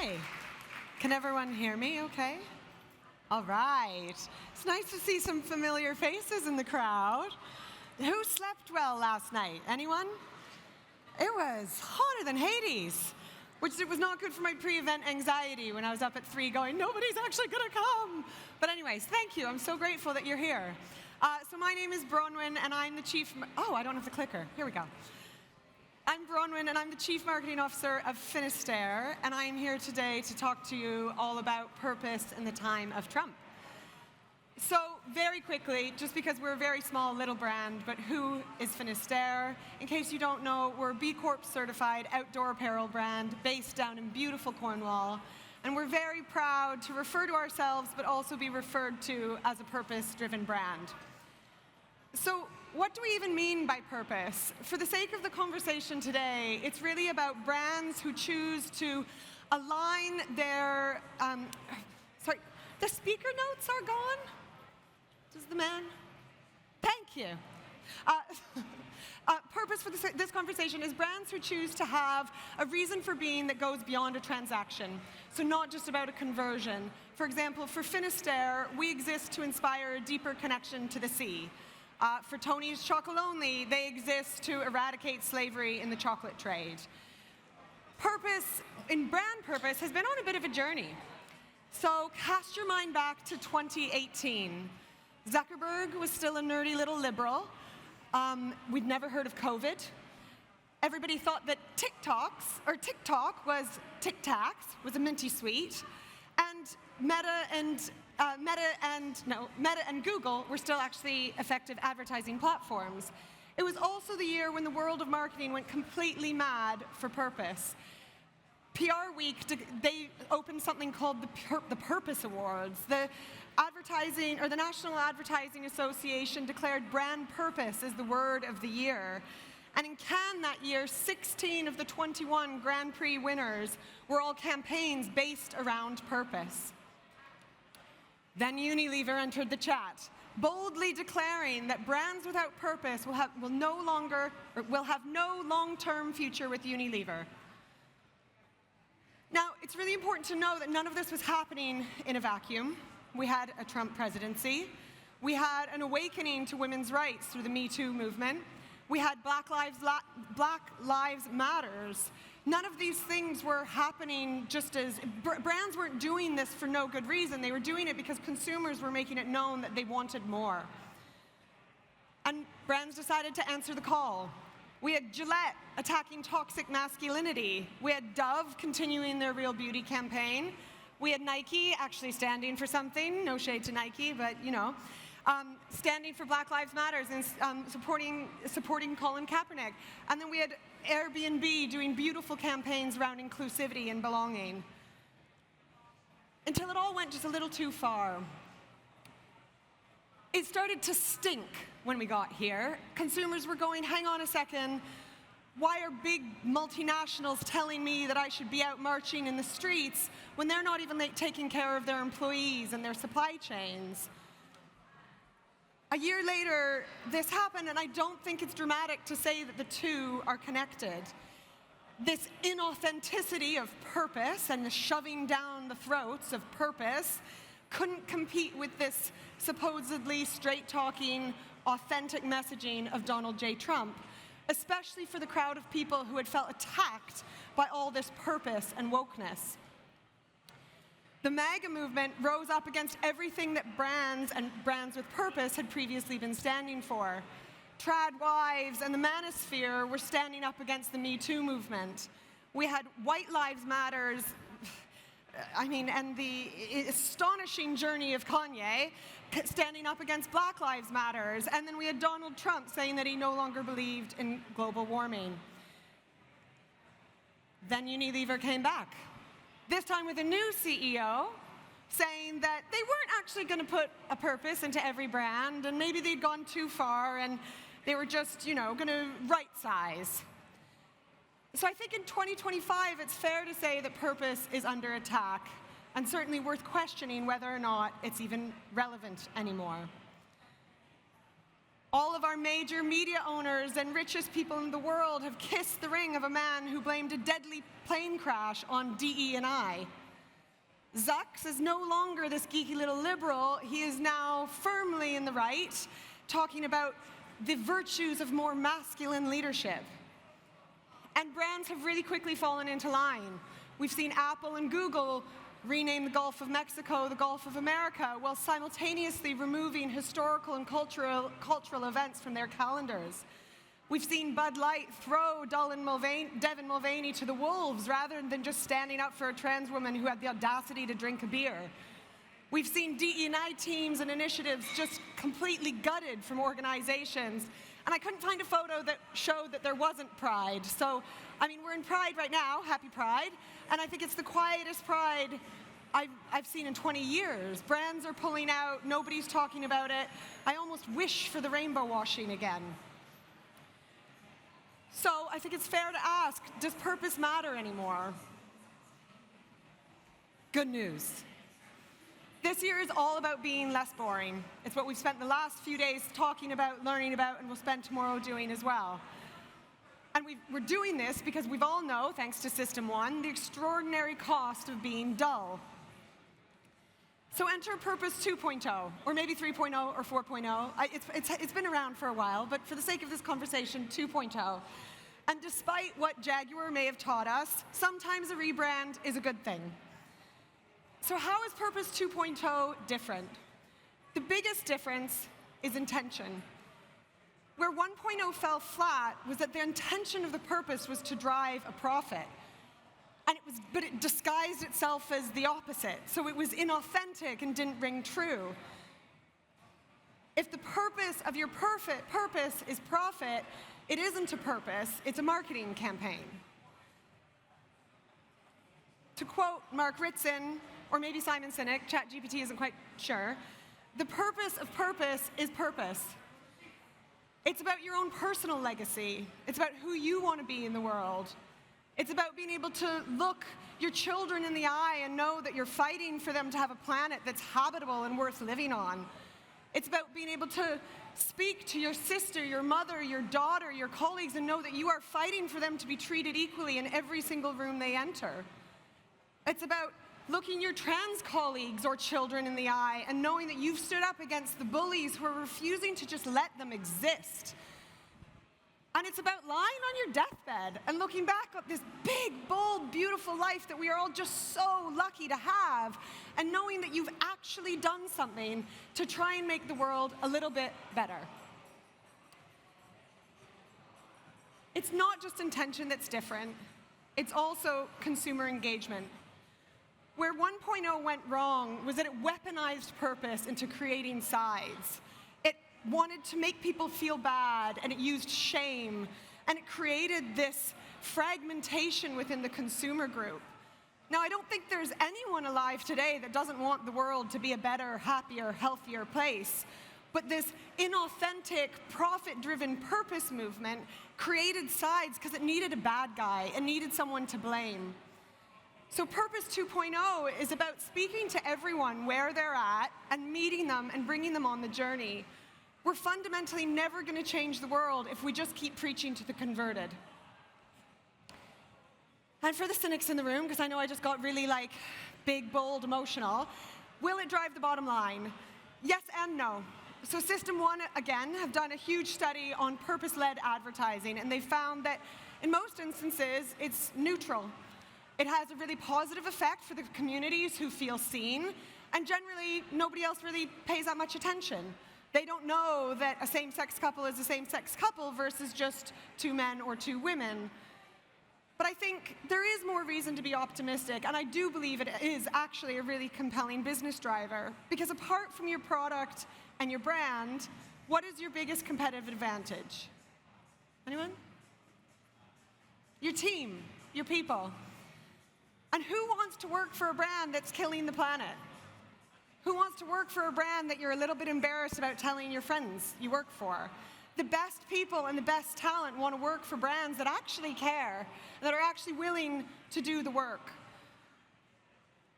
Hi. Can everyone hear me okay? All right. It's nice to see some familiar faces in the crowd. Who slept well last night? Anyone? It was hotter than Hades, which it was not good for my pre-event anxiety when I was up at 3 going, nobody's actually going to come. But anyways, thank you. I'm so grateful that you're here. So my name is Bronwen, and I'm the chief... Oh, I don't have the clicker. Here we go. I'm Bronwen, and I'm the Chief Marketing Officer of Finisterre, and I am here today to talk to you all about purpose in the time of Trump. So, very quickly, just because we're a very small little brand, but who is Finisterre? In case you don't know, we're a B Corp certified outdoor apparel brand based down in beautiful Cornwall, and we're very proud to refer to ourselves, but also be referred to as a purpose-driven brand. So, what do we even mean by purpose? For the sake of the conversation today, it's really about brands who choose to align their, the speaker notes are gone? Does the man? Thank you. Purpose for this conversation is brands who choose to have a reason for being that goes beyond a transaction. So not just about a conversion. For example, for Finisterre, we exist to inspire a deeper connection to the sea. For Tony's Chocolonely, they exist to eradicate slavery in the chocolate trade. Purpose, in brand purpose, has been on a bit of a journey. So cast your mind back to 2018. Zuckerberg was still a nerdy little liberal. We'd never heard of COVID. Everybody thought that TikTok was Tic Tacs, was a minty sweet. And Meta and Google were still actually effective advertising platforms. It was also the year when the world of marketing went completely mad for purpose. PR Week, they opened something called the Purpose Awards. The National Advertising Association declared brand purpose as the word of the year. And in Cannes that year, 16 of the 21 Grand Prix winners were all campaigns based around purpose. Then Unilever entered the chat, boldly declaring that brands without purpose will have no long-term future with Unilever. Now, it's really important to know that none of this was happening in a vacuum. We had a Trump presidency. We had an awakening to women's rights through the Me Too movement. We had Black Lives Matters. None of these things were happening just as... Brands weren't doing this for no good reason. They were doing it because consumers were making it known that they wanted more. And brands decided to answer the call. We had Gillette attacking toxic masculinity. We had Dove continuing their Real Beauty campaign. We had Nike actually standing for something. No shade to Nike, but you know. Standing for Black Lives Matter and supporting Colin Kaepernick. And then we had Airbnb doing beautiful campaigns around inclusivity and belonging. Until it all went just a little too far. It started to stink when we got here. Consumers were going, hang on a second, why are big multinationals telling me that I should be out marching in the streets when they're not even taking care of their employees and their supply chains? A year later, this happened, and I don't think it's dramatic to say that the two are connected. This inauthenticity of purpose and the shoving down the throats of purpose couldn't compete with this supposedly straight-talking, authentic messaging of Donald J. Trump, especially for the crowd of people who had felt attacked by all this purpose and wokeness. The MAGA movement rose up against everything that brands and brands with purpose had previously been standing for. Trad wives and the manosphere were standing up against the Me Too movement. We had White Lives Matters, and the astonishing journey of Kanye standing up against Black Lives Matters. And then we had Donald Trump saying that he no longer believed in global warming. Then Unilever came back. This time with a new CEO saying that they weren't actually going to put a purpose into every brand, and maybe they'd gone too far, and they were just, going to right-size. So I think in 2025, it's fair to say that purpose is under attack, and certainly worth questioning whether or not it's even relevant anymore. All of our major media owners and richest people in the world have kissed the ring of a man who blamed a deadly plane crash on DE&I. Zucks is no longer this geeky little liberal. He is now firmly in the right, talking about the virtues of more masculine leadership. And brands have really quickly fallen into line. We've seen Apple and Google rename the Gulf of Mexico the Gulf of America, while simultaneously removing historical and cultural events from their calendars. We've seen Bud Light throw Devin Mulvaney to the wolves rather than just standing up for a trans woman who had the audacity to drink a beer. We've seen DE&I teams and initiatives just completely gutted from organizations. And I couldn't find a photo that showed that there wasn't Pride. So, I mean, we're in Pride right now, happy Pride. And I think it's the quietest Pride I've seen in 20 years. Brands are pulling out, nobody's talking about it. I almost wish for the rainbow washing again. So I think it's fair to ask, does purpose matter anymore? Good news. This year is all about being less boring. It's what we've spent the last few days talking about, learning about, and we'll spend tomorrow doing as well. And we're doing this because we all know, thanks to System 1, the extraordinary cost of being dull. So enter Purpose 2.0, or maybe 3.0 or 4.0. It's been around for a while, but for the sake of this conversation, 2.0. And despite what Jaguar may have taught us, sometimes a rebrand is a good thing. So how is Purpose 2.0 different? The biggest difference is intention. Where 1.0 fell flat was that the intention of the purpose was to drive a profit. But it disguised itself as the opposite. So it was inauthentic and didn't ring true. If the purpose of your purpose is profit, it isn't a purpose, it's a marketing campaign. To quote Mark Ritson, or maybe Simon Sinek, ChatGPT isn't quite sure, the purpose of purpose is purpose. It's about your own personal legacy. It's about who you want to be in the world. It's about being able to look your children in the eye and know that you're fighting for them to have a planet that's habitable and worth living on. It's about being able to speak to your sister, your mother, your daughter, your colleagues, and know that you are fighting for them to be treated equally in every single room they enter. It's about looking your trans colleagues or children in the eye and knowing that you've stood up against the bullies who are refusing to just let them exist. And it's about lying on your deathbed and looking back at this big, bold, beautiful life that we are all just so lucky to have, and knowing that you've actually done something to try and make the world a little bit better. It's not just intention that's different, it's also consumer engagement. Where 1.0 went wrong was that it weaponized purpose into creating sides. It wanted to make people feel bad, and it used shame, and it created this fragmentation within the consumer group. Now, I don't think there's anyone alive today that doesn't want the world to be a better, happier, healthier place. But this inauthentic, profit-driven purpose movement created sides because it needed a bad guy. It needed someone to blame. So Purpose 2.0 is about speaking to everyone where they're at and meeting them and bringing them on the journey. We're fundamentally never going to change the world if we just keep preaching to the converted. And for the cynics in the room, because I know I just got really big, bold, emotional, will it drive the bottom line? Yes and no. So System 1, again, have done a huge study on purpose-led advertising, and they found that in most instances, it's neutral. It has a really positive effect for the communities who feel seen, and generally, nobody else really pays that much attention. They don't know that a same-sex couple is a same-sex couple versus just two men or two women. But I think there is more reason to be optimistic, and I do believe it is actually a really compelling business driver. Because apart from your product and your brand, what is your biggest competitive advantage? Anyone? Your team, your people. And who wants to work for a brand that's killing the planet? Who wants to work for a brand that you're a little bit embarrassed about telling your friends you work for? The best people and the best talent want to work for brands that actually care, that are actually willing to do the work.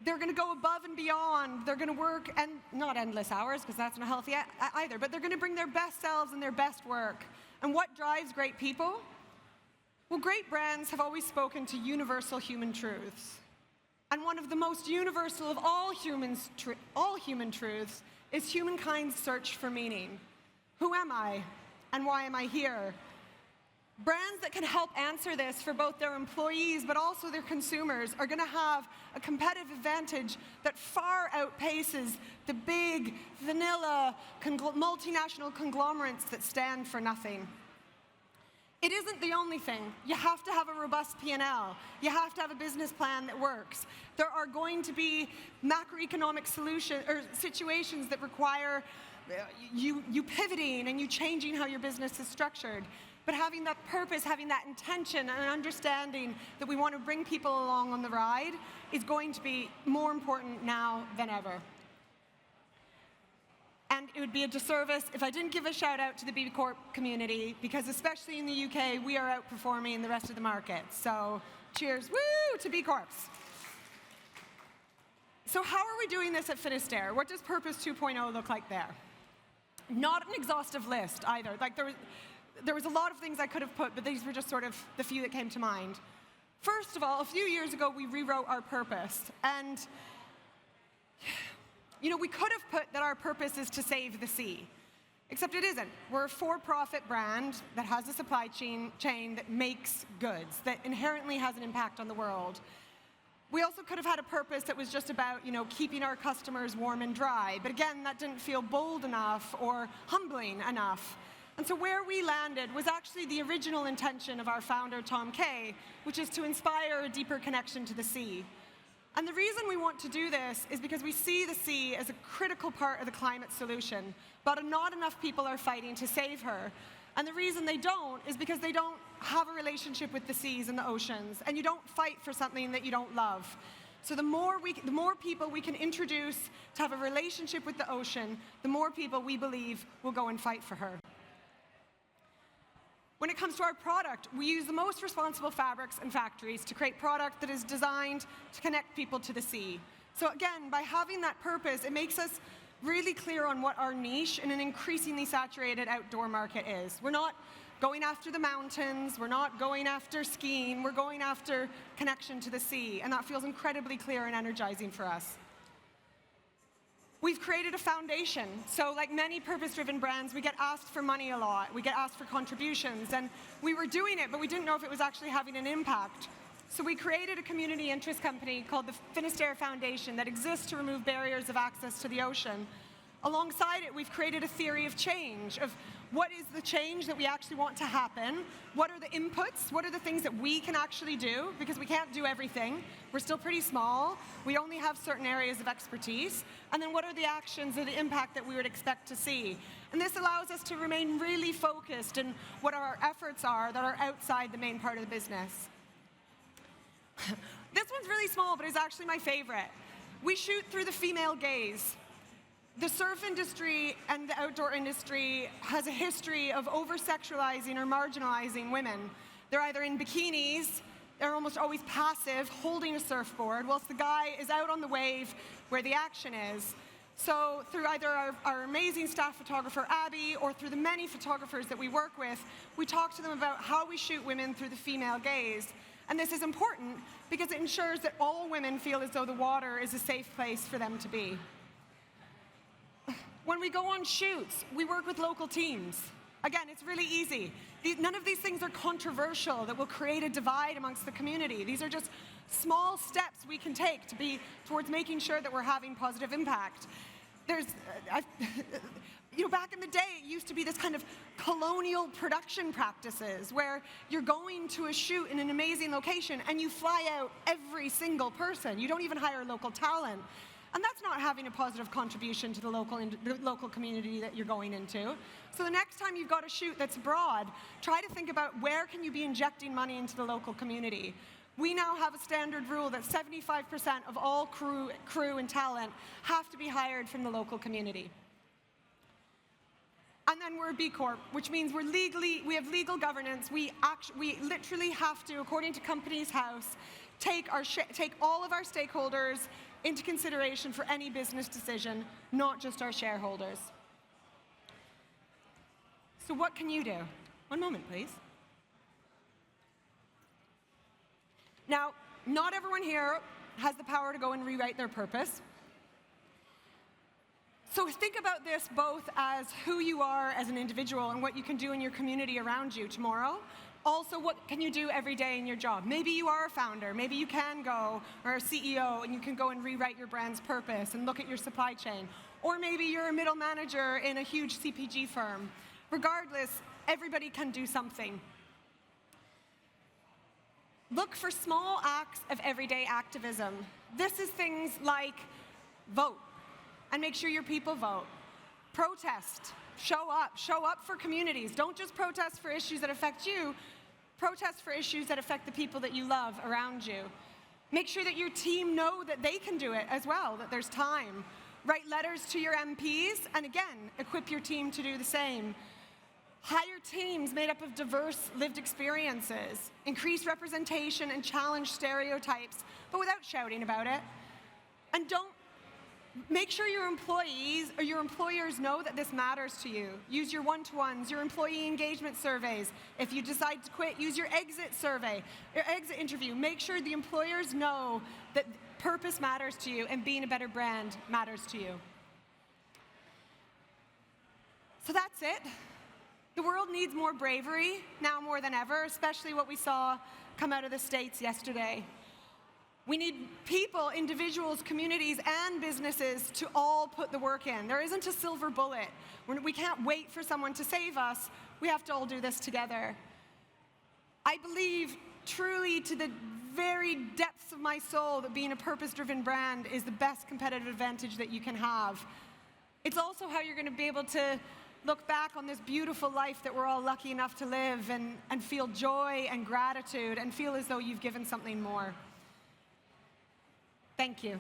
They're going to go above and beyond. They're going to work, and not endless hours, because that's not healthy either, but they're going to bring their best selves and their best work. And what drives great people? Well, great brands have always spoken to universal human truths. And one of the most universal of all human truths is humankind's search for meaning. Who am I, and why am I here? Brands that can help answer this for both their employees but also their consumers are going to have a competitive advantage that far outpaces the big, vanilla, multinational conglomerates that stand for nothing. It isn't the only thing. You have to have a robust P&L. You have to have a business plan that works. There are going to be macroeconomic situations that require you pivoting and you changing how your business is structured. But having that purpose, having that intention and understanding that we want to bring people along on the ride is going to be more important now than ever. And it would be a disservice if I didn't give a shout out to the B Corp community, because especially in the UK, we are outperforming the rest of the market. So cheers, woo, to B Corps. So how are we doing this at Finisterre? What does Purpose 2.0 look like there? Not an exhaustive list either. Like there was a lot of things I could have put, but these were just sort of the few that came to mind. First of all, a few years ago, we rewrote our purpose. And we could have put that our purpose is to save the sea, except it isn't. We're a for-profit brand that has a supply chain that makes goods, that inherently has an impact on the world. We also could have had a purpose that was just about, keeping our customers warm and dry. But again, that didn't feel bold enough or humbling enough. And so where we landed was actually the original intention of our founder, Tom Kay, which is to inspire a deeper connection to the sea. And the reason we want to do this is because we see the sea as a critical part of the climate solution, but not enough people are fighting to save her. And the reason they don't is because they don't have a relationship with the seas and the oceans, and you don't fight for something that you don't love. So the more people we can introduce to have a relationship with the ocean, the more people we believe will go and fight for her. When it comes to our product, we use the most responsible fabrics and factories to create product that is designed to connect people to the sea. So again, by having that purpose, it makes us really clear on what our niche in an increasingly saturated outdoor market is. We're not going after the mountains, we're not going after skiing, we're going after connection to the sea, and that feels incredibly clear and energizing for us. We've created a foundation. So like many purpose-driven brands, we get asked for money a lot. We get asked for contributions. And we were doing it, but we didn't know if it was actually having an impact. So we created a community interest company called the Finisterre Foundation that exists to remove barriers of access to the ocean. Alongside it, we've created a theory of change, of what is the change that we actually want to happen, what are the inputs, what are the things that we can actually do, because we can't do everything. We're still pretty small. We only have certain areas of expertise. And then what are the actions or the impact that we would expect to see? And this allows us to remain really focused in what our efforts are that are outside the main part of the business. This one's really small, but it's actually my favorite. We shoot through the female gaze. The surf industry and the outdoor industry has a history of over-sexualizing or marginalizing women. They're either in bikinis, they're almost always passive, holding a surfboard, whilst the guy is out on the wave where the action is. So through either our amazing staff photographer, Abby, or through the many photographers that we work with, we talk to them about how we shoot women through the female gaze. And this is important because it ensures that all women feel as though the water is a safe place for them to be. When we go on shoots, we work with local teams. Again, it's really easy. None of these things are controversial that will create a divide amongst the community. These are just small steps we can take towards making sure that we're having positive impact. Back in the day, it used to be this kind of colonial production practices where you're going to a shoot in an amazing location and you fly out every single person. You don't even hire local talent. And that's not having a positive contribution to the local community that you're going into. So the next time you've got a shoot that's abroad, try to think about where can you be injecting money into the local community. We now have a standard rule that 75% of all crew and talent have to be hired from the local community. And then we're a B Corp, which means we have legal governance. We literally have to, according to Companies House, take all of our stakeholders into consideration for any business decision, not just our shareholders. So what can you do? One moment, please. Now, not everyone here has the power to go and rewrite their purpose. So think about this both as who you are as an individual and what you can do in your community around you tomorrow. Also, what can you do every day in your job? Maybe you are a founder. Maybe you can go, or a CEO, and you can go and rewrite your brand's purpose and look at your supply chain. Or maybe you're a middle manager in a huge CPG firm. Regardless, everybody can do something. Look for small acts of everyday activism. This is things like vote, and make sure your people vote. Protest, show up for communities. Don't just protest for issues that affect you, protest for issues that affect the people that you love around you. Make sure that your team know that they can do it as well, that there's time. Write letters to your MPs, and again, equip your team to do the same. Hire teams made up of diverse lived experiences. Increase representation and challenge stereotypes, but without shouting about it. And make sure your employees or your employers know that this matters to you. Use your one-to-ones, your employee engagement surveys. If you decide to quit, use your exit survey, your exit interview. Make sure the employers know that purpose matters to you and being a better brand matters to you. So that's it. The world needs more bravery now more than ever, especially what we saw come out of the States yesterday. We need people, individuals, communities, and businesses to all put the work in. There isn't a silver bullet. We can't wait for someone to save us. We have to all do this together. I believe truly to the very depths of my soul that being a purpose-driven brand is the best competitive advantage that you can have. It's also how you're going to be able to look back on this beautiful life that we're all lucky enough to live and feel joy and gratitude and feel as though you've given something more. Thank you.